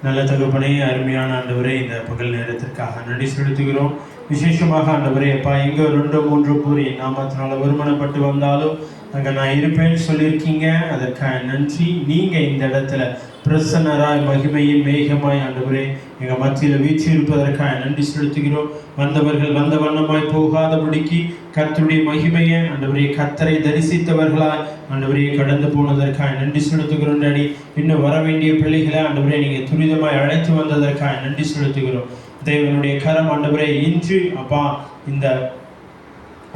நல்ல தகப்பனே, அருமையான ஆண்டவரே, இந்த பகல் நேரத்திற்காக நன்றி செலுத்துகிறோம். விசேஷமாக ஆண்டவரே, அப்பா, எங்கே 2-3 கூறி நாமத்தினால வருமானப்பட்டு வந்தாலும் அங்கே நான் இருப்பேன்னு சொல்லியிருக்கீங்க. அதற்காக நன்றி. நீங்கள் இந்த இடத்துல பிரசன்னராய் மகிமையின் மேகமாய் ஆண்டவரே எங்கள் மத்தியில் வீழ்ச்சி இருப்பதற்காக நன்றி செலுத்துகிறோம். வந்தவர்கள் வந்த வண்ணமாய் போகாதபடிக்கு கர்த்தருடைய மகிமையை ஆண்டவரே, கர்த்தரை தரிசித்தவர்களாய் ஆண்டவரே கடந்து போனதற்காக நன்றி செலுத்துகிறோம். டாடி, இன்னும் வர வேண்டிய பிள்ளைகளை ஆண்டவரே நீங்கள் துரிதமாய் அழைத்து வந்ததற்காக நன்றி செலுத்துகிறோம். தேவனுடைய கரம் ஆண்டவரே இன்று அப்பா இந்த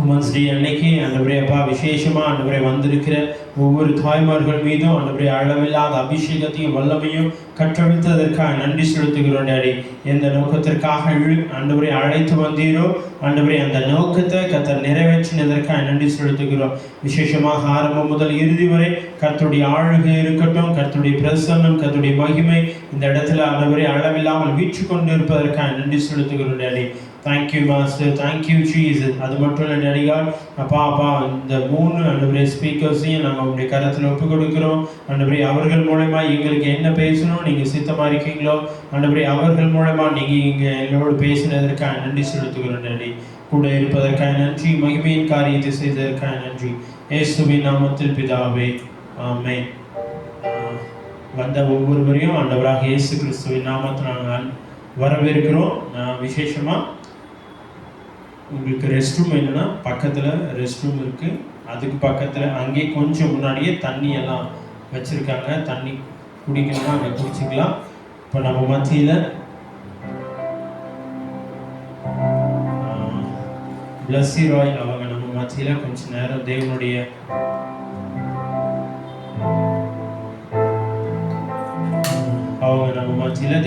உமன்ஸ் டே அன்னைக்கு ஆண்டவரே அப்பா விசேஷமாக ஆண்டவரே வந்திருக்கிற ஒவ்வொரு தாய்மார்கள் மீதும் ஆண்டவரே அளவில்லாத அபிஷேகத்தையும் வல்லமையும் கற்றளித்ததற்காக நன்றி செலுத்துகிறோம். டாடி, எந்த நோக்கத்திற்காக ஆண்டவரை அழைத்து வந்தீரோ ஆண்டவரே அந்த நோக்கத்தை கர்த்தர் நிறைவேற்றினதற்காக நன்றி செலுத்துகிறோம். விசேஷமாக ஆரம்பம் முதல் இறுதி வரை கர்த்தருடைய ஆளுகை இருக்கட்டும், கர்த்தருடைய பிரசன்னம், கர்த்தருடைய மகிமை இந்த இடத்துல ஆண்டவரை அளவில்லாமல் வீழ்ச்சி கொண்டு இருப்பதற்காக நன்றி செலுத்துகிறோம். Daddy, thank you master, thank you Jesus. அது மட்டும் இல்லை டாடிகால், அப்பா இந்த 3 ஆண்டவரே ஸ்பீக்கர்ஸையும் நாங்கள் உங்களுடைய கரத்தில் ஒப்புக் கொடுக்கிறோம். ஆண்டவரே அவர்கள் மூலமா எங்களுக்கு என்ன பேசணும் நீங்கள் சித்தமாக இருக்கீங்களோ ஆண்டவரே அவர்கள் மூலமா நீங்கள் இங்கே எங்களோடு பேசினதற்காக நன்றி செலுத்துகிறோம். டாடி, கூட இருப்பதற்காக நன்றி, மகிமையின் காரியத்தை செய்ததற்காக நன்றி. இயேசுவின் நாமத்தில் பிதாவே, ஆமென். வந்த ஒவ்வொருவரையும் ஆண்டவராக இயேசு கிறிஸ்துவின் நாமத்தில் நாங்கள் வரவேற்கிறோம். விசேஷமாக உங்களுக்கு ரெஸ்ட் ரூம் என்னன்னா பக்கத்தில் ரெஸ்ட் ரூம் இருக்குது. அதுக்கு பக்கத்தில் அங்கே கொஞ்சம் முன்னாடியே தண்ணி எல்லாம் வச்சுருக்காங்க. தண்ணி குடிக்கணும்னா அங்கே குடிச்சிக்கலாம். இப்போ நம்ம மத்தியில் பிளஸ்ஸி ராய் அவங்க நம்ம மத்தியில் கொஞ்ச நேரம் தேவனுடைய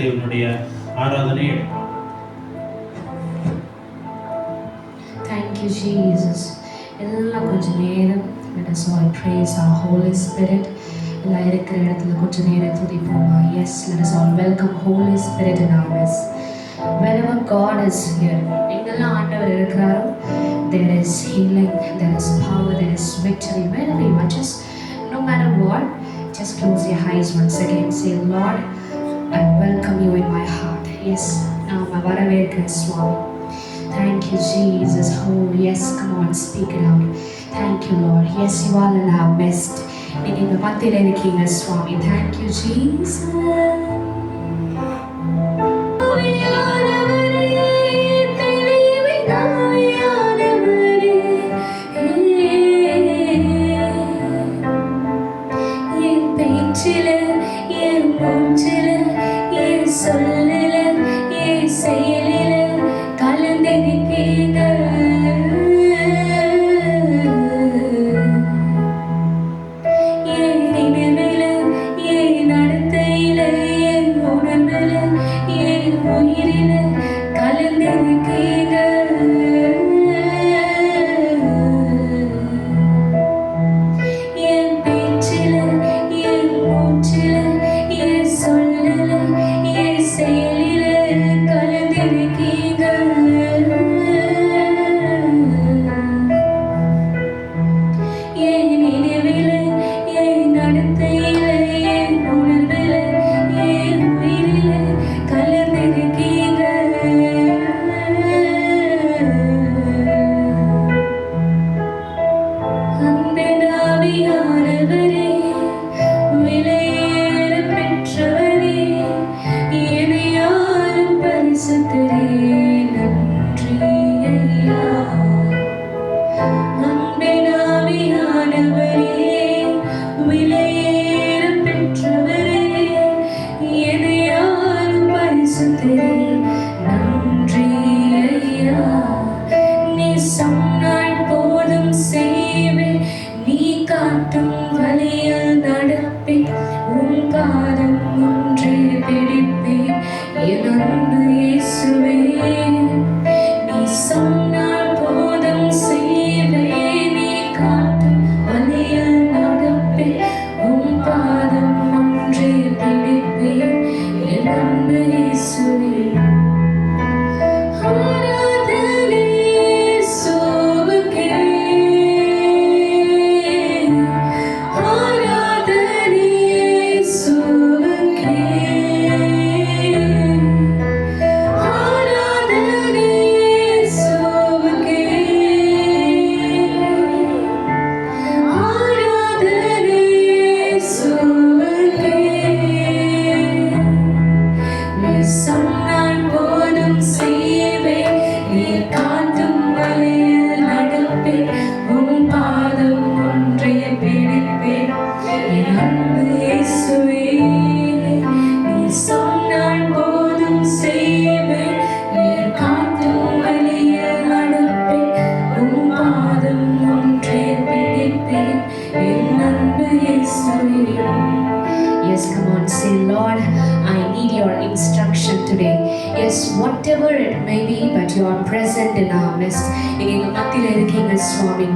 தேவனுடைய ஆராதனை எடுப்பாங்க. Thank you, Jesus. எல்லாம் கொஞ்சம் நேரம் let us all praise our Holy Spirit. எல்லாம் இருக்கிற இடத்துல கொஞ்சம் நேரம் துதிப்போமா? Yes, let us all welcome Holy Spirit in our midst. Wherever God is here, எங்கெல்லாம் ஆண்டவர் இருக்கிறாரோ there is healing, there is power, there is victory. Wherever you are, just no matter what, just close your eyes once again. Say, Lord, I welcome you in my heart. Yes, நான் வரவேற்கிறேன் சுவாமி. Thank you, Jesus. Oh, yes, come on, speak it out. Thank you, Lord. Yes, you are in our midst. நீங்க இந்த மத்தியில இருக்கீங்க சுவாமி. Thank you, Jesus. Yes, whatever it may be, but you are present in our midst. நீங்க எங்க மத்தியில இருக்கீங்க சுவாமி.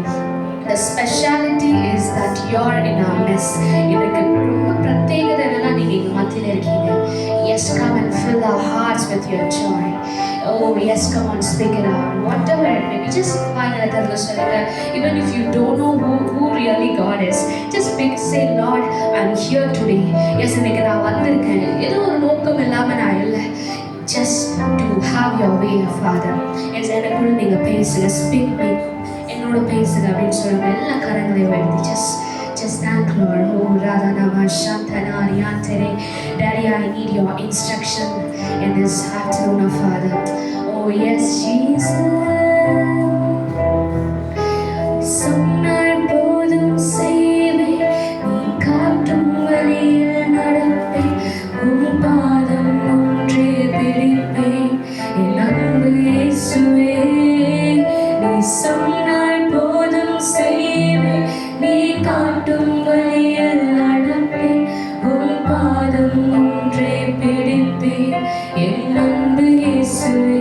The speciality is that you are in our midst. எனக்கு ரொம்ப பிரத்யேகதை என்னன்னா நீங்க எங்க மத்தியில இருக்கீங்க. Yes, come and fill our hearts with your joy. Oh yes, come on, speak it out. Whatever it may be, just even if you don't know who really God is, just say, Lord, I'm here today. Yes, இன்னைக்கு நான் வந்திருக்கேன். ஏதோ ஒரு நோக்கம் இல்லாம நான் இல்லை. Just to have your way, Father. Yes, எனக்குள்ள நீங்க பேசுங்க. Speak me. என்னோட பேசுங்க அப்படின்னு சொல்லுங்க. எல்லா கரங்களையும் வைத்து just thank Lord. Oh, Radha Nama Shantana Riyantere. Daddy, I need your instruction in this afternoon, Father. Oh yes, Jesus. சொன்னால் போதும் செய்வேன், நீ காட்டும் வழியில் நடப்பேன், உன் பாதம் ஒன்றே பிடிப்பேன், என் அன்பு இயேசுவே. நீ சொன்னால் போதும் செய்வேன், நீ காட்டும் வழியில் நடப்பேன், உன் பாதம் ஒன்றே பிடிப்பேன், என் அன்பு இயேசுவே.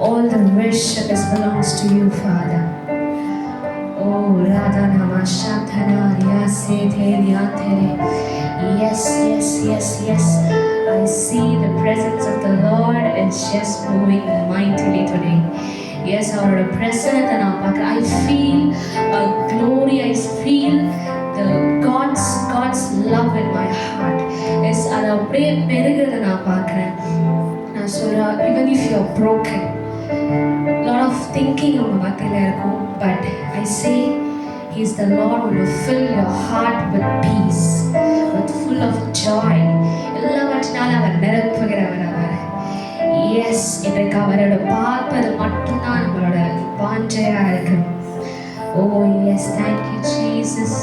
All the worship belongs to you, Father. Oh, Radha Nama Shantana Riyasete Riyantere. Yes, yes, yes, yes. I see the presence of the Lord is just moving mightily today. Yes, our presence and I feel a glory. I feel the God's love in my heart. Yes, and I pray பெருகுறத நான் பார்க்கிறேன். நான் சொல்றேன், even if you are broken, lot of thinking உங்க மத்தியில இருக்கும், but I say He's the Lord who will fill your heart with peace, with full of joy. எல்லாவற்றினாலும் அவர் நிரப்புகிறவர் அவர். எஸ், இன்றைக்கு அவரோட பார்ப்பது மட்டும்தான் நம்மளோட வாஞ்சையா இருக்கு. Oh yes, thank you Jesus.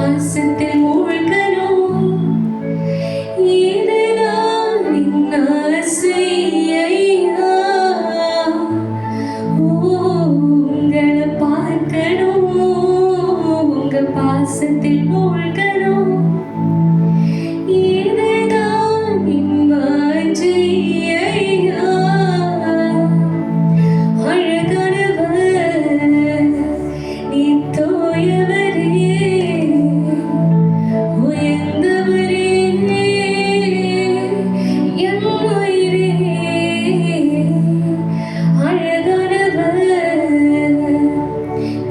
பாசத்தில் மூழ்கணும். இதுதான் என் ஆசை ஐயா. உங்களை பார்க்கணும், உங்க பாசத்தில் மூழ்கணும். இதுதான் என் வாஞ்சை ஐயா. அழகானவர் நீ தூயவரே, உயர்ந்தவரே என் உயிரே. அழகானவர்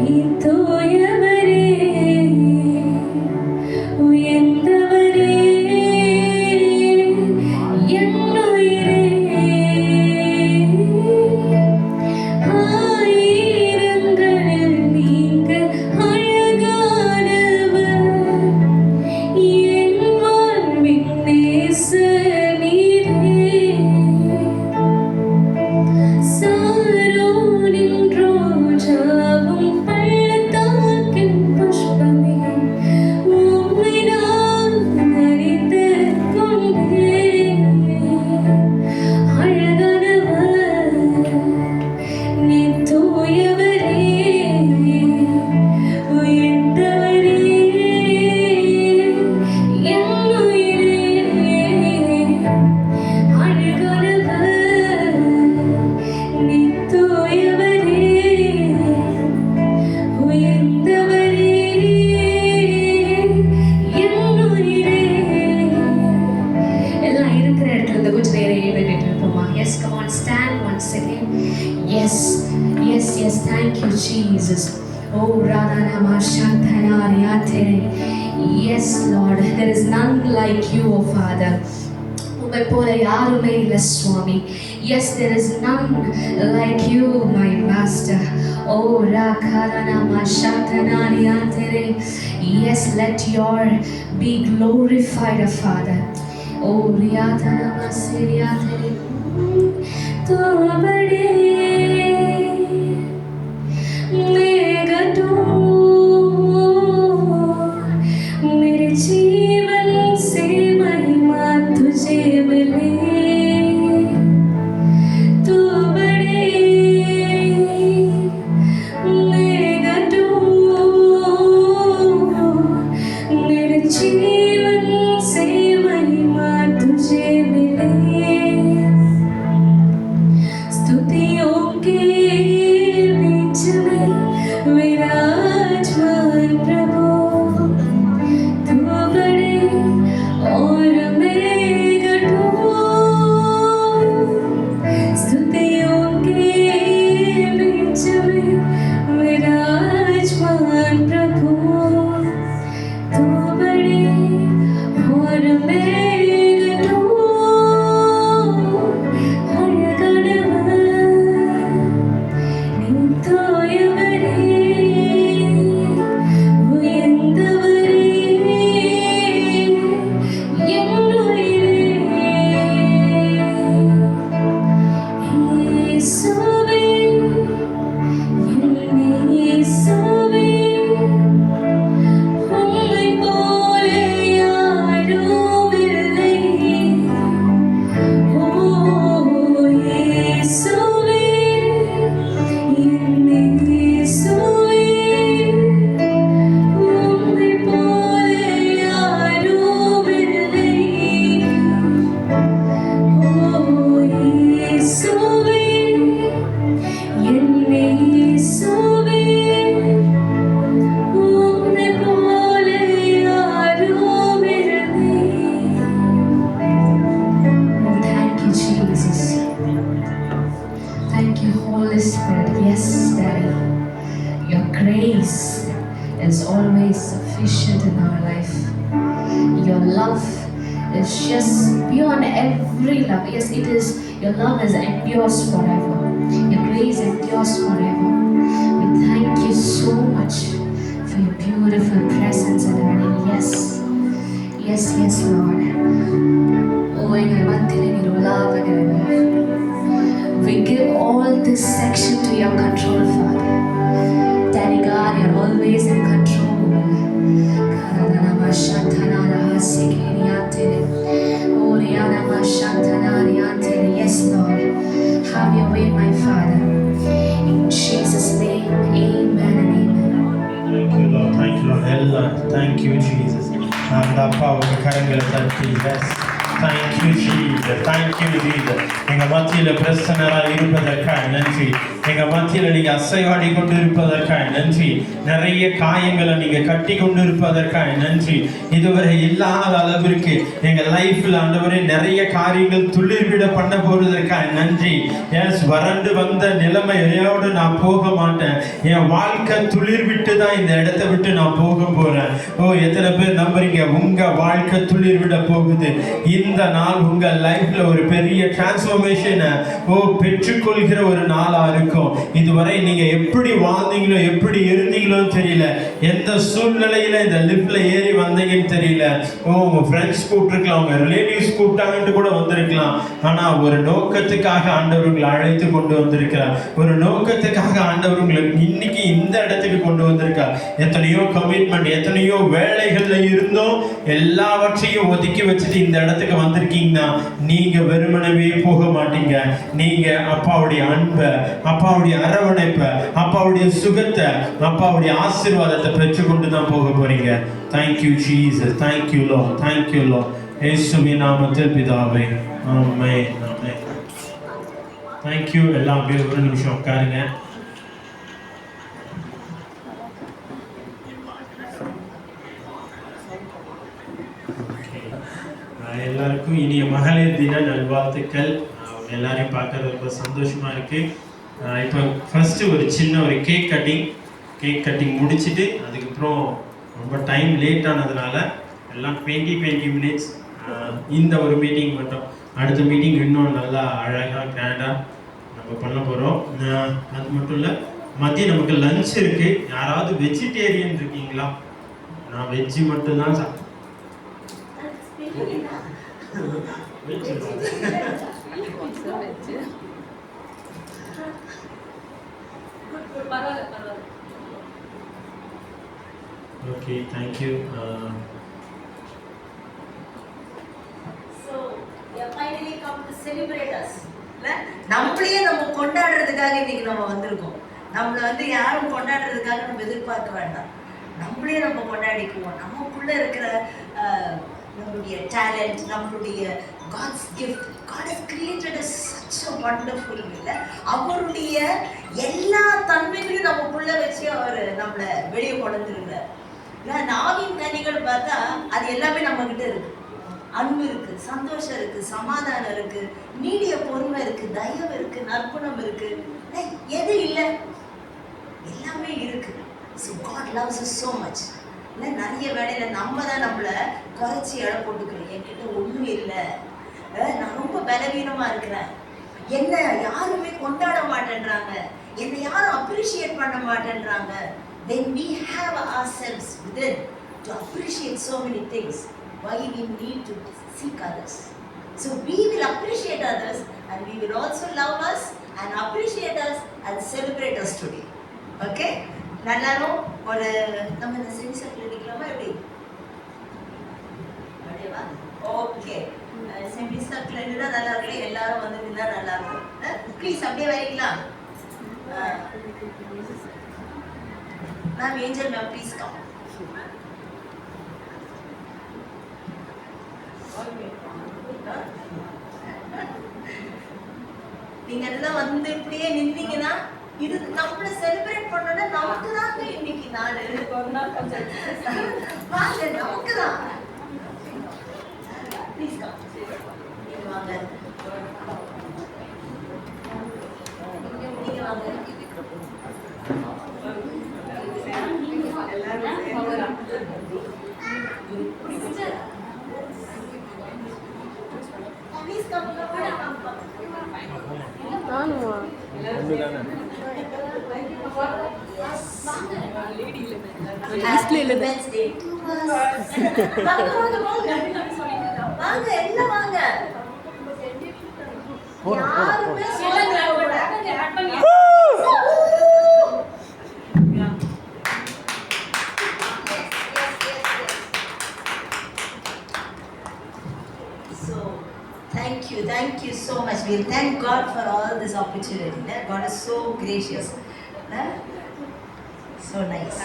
நீ தூயவரே, உயர்ந்தவரே என் உயிரே. ஆயிரங்களில் நீங்க அழகானவர், என் வாழ்வின் நேசநீரே. சாரோனின் ரோஜாவும் பள்ளத்தாக்கின் புஷ்பமே, உம்மை நான் அறிந்து கொண்டேன். அழகானவர் நீ தூயவரே, உயர்ந்தவரே என் உயிரே. அழகானவர் நீ தூயவரே, உயர்ந்தவரே என் உயிரே. எல்லாம் இருக்கிற இடத்துல இருந்து கொஞ்ச நேரம் எழுதிட்டு இருப்போமா? Yes, come on, stand once again. Yes, yes, yes, thank you, Jesus. Oh, Radhanama Shantana Riyatere. Yes, Lord, there is none like you, O Father. உம்மை போல யாருமே இல்லை சுவாமி. Yes, there is none like you, my master. Oh, Rakharana Shantana Riyatere. Yes, let your be glorified, O Father. Oh, Riyatana Masiriyatere. तो बड़े मेघडोर, मेरे जीवन से महिमा तुझे मिले। तो बड़े मेघडोर, मेरे जीवन से महिमा तुझे मिले। स्तुतियों के बीच में विराजमान प्रभु, तू बड़े और मैं कठोर। स्तुतियों के बीच में विराजमान प्रभु, तू बड़े और मैं is always sufficient in our life. Your love is just beyond every love. Yes, it is. Your love is endures forever. Your grace endures forever. We thank you so much for your beautiful presence in our life. Yes, yes, yes, Lord. Oh, in our love and we give all this section to your control, Father. Daddy God, you're always in control. Lord. எல்லாம் thank you Jesus. அந்த அப்பா உங்கள் கரங்களை தட்டி thank you Jesus, thank you Jesus. எங்கள் மத்தியில் பிரசன்னராக இருப்பதற்காக நன்றி. எங்கள் மத்தியில் நீங்கள் அசைவாடி கொண்டு இருப்பதற்காக நன்றி. நிறைய காயங்களை நீங்கள் கட்டி கொண்டு இருப்பதற்காக நன்றி. இதுவரை இல்லாத அளவிற்கு எங்கள் லைஃப்பில் ஆண்டவரே நிறைய காரியங்கள் துளிர்விட பண்ண போவதற்காக நன்றி. எஸ், வறண்டு வந்த நிலைமையோடு நான் போக மாட்டேன். என் வாழ்க்கை துளிர் விட்டு தான் இந்த இடத்த விட்டு நான் போக போறேன். ஓ, எத்தனை பேர் நம்புறீங்க உங்க வாழ்க்கை துளிர் விட போகுது? இந்த நாள் உங்க லைஃப்ல ஒரு பெரிய டிரான்ஸ்ஃபர்மேஷனை பெற்றுக்கொள்கிற ஒரு நாளா இருக்கும். இதுவரை நீங்க எப்படி வாழ்ந்தீங்களோ எப்படி இருந்தீங்களோ தெரியல. எந்த சூழ்நிலையில இந்த லிஃப்ட்ல ஏறி வந்தீங்கன்னு தெரியல. உங்க ஃப்ரெண்ட்ஸ் கூப்பிட்டுருக்கலாம், உங்க ரிலேட்டிவ்ஸ் கூப்பிட்டாங்கன்னு கூட வந்திருக்கலாம். ஆனா ஒரு நோக்கத்துக்காக ஆண்டவர் உங்களை அழைத்து கொண்டு வந்திருக்கிறார். ஒரு நோக்கத்துக்காக ஆண்டவர் உங்களை இன்னைக்கு இந்த இடத்துக்கு கொண்டு வந்திருக்கார். எத்தனையோ கமிட்மெண்ட், எத்தனையோ வேலைகள்ல இருந்தோம், எல்லாவற்றையும் ஒதுக்கி வச்சுட்டு இந்த இடத்துக்கு வந்திருக்கீங்கன்னா நீங்க வெறுமனவே போக மாட்டீங்க. நீங்க அப்பாவுடைய அன்பை, அப்பாவுடைய அரவணைப்பை, அப்பாவுடைய சுகத்தை, அப்பாவுடைய ஆசீர்வாதத்தை பெற்றுக்கொண்டு தான் போக போறீங்க. Thank you Jesus, thank you Lord, thank you Lord. இயேசுவின் நாமத்தில் பிதாவே, ஆமென், ஆமென். தேங்க்யூ. எல்லாம் அப்படியே ஒரு நிமிஷம் உட்காருங்க. எல்லாருக்கும் இனிய மகளிர் தின நல்வாழ்த்துக்கள். எல்லாரையும் பார்க்கறது ரொம்ப சந்தோஷமா இருக்கு. இப்போ ஃபர்ஸ்ட் ஒரு சின்ன ஒரு கேக் கட்டிங் முடிச்சுட்டு அதுக்கப்புறம் ரொம்ப டைம் லேட் ஆனதுனால எல்லாம் 20 மினிட்ஸ் இந்த ஒரு மீட்டிங் மட்டும். அடுத்த மீட்டிங் இன்னும் நல்லா அழகாக கிராண்டாக நம்ம பண்ண போகிறோம். அது மட்டும் இல்லை, மதியம் நமக்கு லஞ்ச் இருக்கு. யாராவது வெஜிடேரியன் இருக்கீங்களா? நான் வெஜ்ஜு மட்டும்தான் சாப்பிட்டேன். Okay, thank you. Finally come to celebrate us. நம்மளையே நம்ம கொண்டாடுறதுக்காக இன்னைக்கு நம்ம வந்திருக்கோம். நம்மளை யாரும் கொண்டாடுறதுக்காக நம்ம எதிர்பார்க்க வேண்டாம். நம்மளே நம்ம கொண்டாடிக்குவோம். நமக்குள்ள இருக்கிற நம்மளுடைய டேலண்ட், நம்மளுடைய God's gift. God has created us such a wonderful way. அவருடைய எல்லா தன்மைகளையும் நமக்குள்ள வச்சு அவர் நம்மளை வெளியே கொண்டு வந்துருக்கிறார். நாவின் கனிகள் பார்த்தா அது எல்லாமே நம்ம கிட்ட இருக்கு. அன்பு இருக்கு, சந்தோஷம் இருக்கு, சமாதானம் இருக்கு, நீடிய பொறுமை இருக்கு, தயவு இருக்கு, நற்குணம் இருக்கு. எது இல்லை? எல்லாமே இருக்கு. So God loves us so much. நிறைய வேலையில நம்ம தான் நம்மளை குறைச்சி இடம் போட்டுக்கிறோம். என்கிட்ட ஒண்ணும் இல்லை, நான் ரொம்ப பலவீனமா இருக்கிறேன், என்ன யாருமே கொண்டாட மாட்டேன்றாங்க, என்னை யாரும் அப்ரிஷியேட் பண்ண மாட்டேன்றாங்க. Then we have ourselves within to appreciate so many things. Why we need to seek others. So we will appreciate others and we will also love us and appreciate us and celebrate us today. Okay? எல்லாரும் ஒரு நம்ம இந்த semi circle அடிக்கலாமா? எப்படி? அப்படியேவா? Okay. Semi circle இருந்தால் நல்லா இருக்கு. எல்லாரும் வந்துருந்தா நல்லா இருக்கும். ப்ளீஸ் அப்படியே வரீங்களா? Ma'am, angel ma'am, please come. நீங்க எல்லாம் இப்படியே நின்னீங்கன்னா இது நம்மள செலிப்ரேட் பண்ணோம்னா நமக்கு தான் இன்னைக்கு நாள். வாங்க, நமக்கு தான். Please come. வாங்க, நீங்க வாங்க. Please come. வாங்க, எல்லாம் வாங்க. Thank you so much. We thank God for all this opportunity. God is so gracious. So So nice.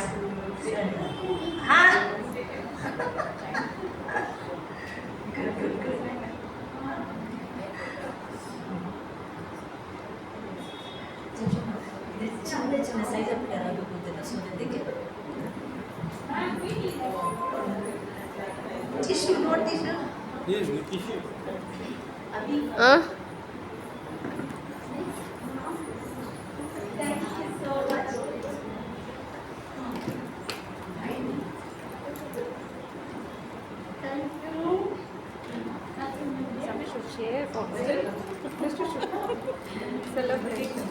Huh? Good, good, good. சின்ன சின்ன சைஸ் அப்படி யாராவது கொடுத்துட்டு சொன்னதுக்கு tissue note tissue Yes, tissue. Somebody should share for celebration.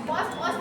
Pause.